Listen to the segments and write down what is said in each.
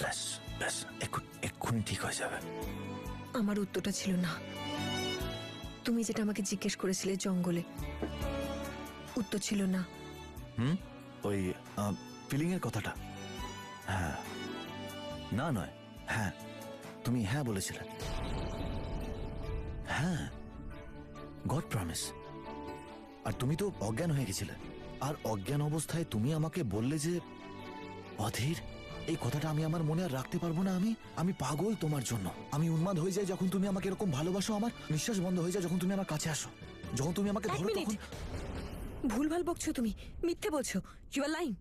ব্যাস ব্যাস, এক্ষুনি ঠিক হয়ে যাবে। আমার উত্তরটা ছিল না। তুমি যেটা আমাকে জিজ্ঞেস করেছিলে জঙ্গলে, উত্তর ছিল না। ওই ফিলিং এর কথাটা? হ্যাঁ, না নয়, হ্যাঁ, তুমি হ্যাঁ বলেছিলে। হ্যাঁ, গড প্রমিস। আর তুমি তো অজ্ঞান হয়ে গেছিলে, আর অজ্ঞান অবস্থায় তুমি আমাকে বললে যে অধীর, এই কথাটা আমি আমার মনে আর রাখতে পারবো না, আমি পাগল তোমার জন্য, আমি উন্মাদ হয়ে যাই যখন তুমি আমাকে এরকম ভালোবাসো, আমার নিঃশ্বাস বন্ধ হয়ে যায় যখন তুমি আমার কাছে আসো, যখন তুমি আমাকে ধরো তখন। ভুলভাল বকছো তুমি, মিথ্যে বলছো, ইউ আর লাইং।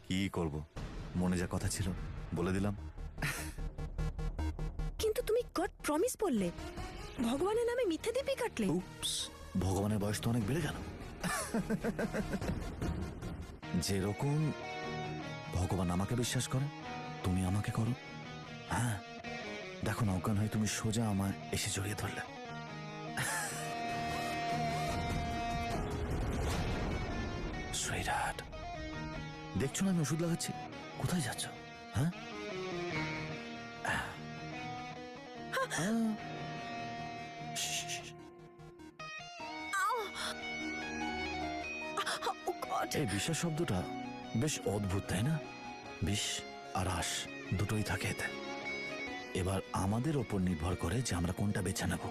কি করব, মনে যা কথা ছিল বলে দিলাম। কিন্তু তুমি গড প্রমিস বললে, ভগবানের নামে মিথ্যে দিবি কাটলে। উপস, ভগবানের বয়স তো অনেক বেড়ে গেল। যেরকম ভগবান আমাকে বিশ্বাস করে, তুমি আমাকে করো। হ্যাঁ, দেখো না, অজ্ঞান হয়ে তুমি সোজা আমায় এসে জড়িয়ে ধরলে। সুইটহার্ট, দেখছো না আমি ওষুধ লাগাচ্ছি, কোথায় যাচ্ছ? হ্যাঁ, এই বিশ্বাস শব্দটা বেশ অদ্ভুত, তাই না? বিষ আর আশ দুটোই থাকে এতে। এবার আমাদের ওপর নির্ভর করে যে আমরা কোনটা বেছে নেব।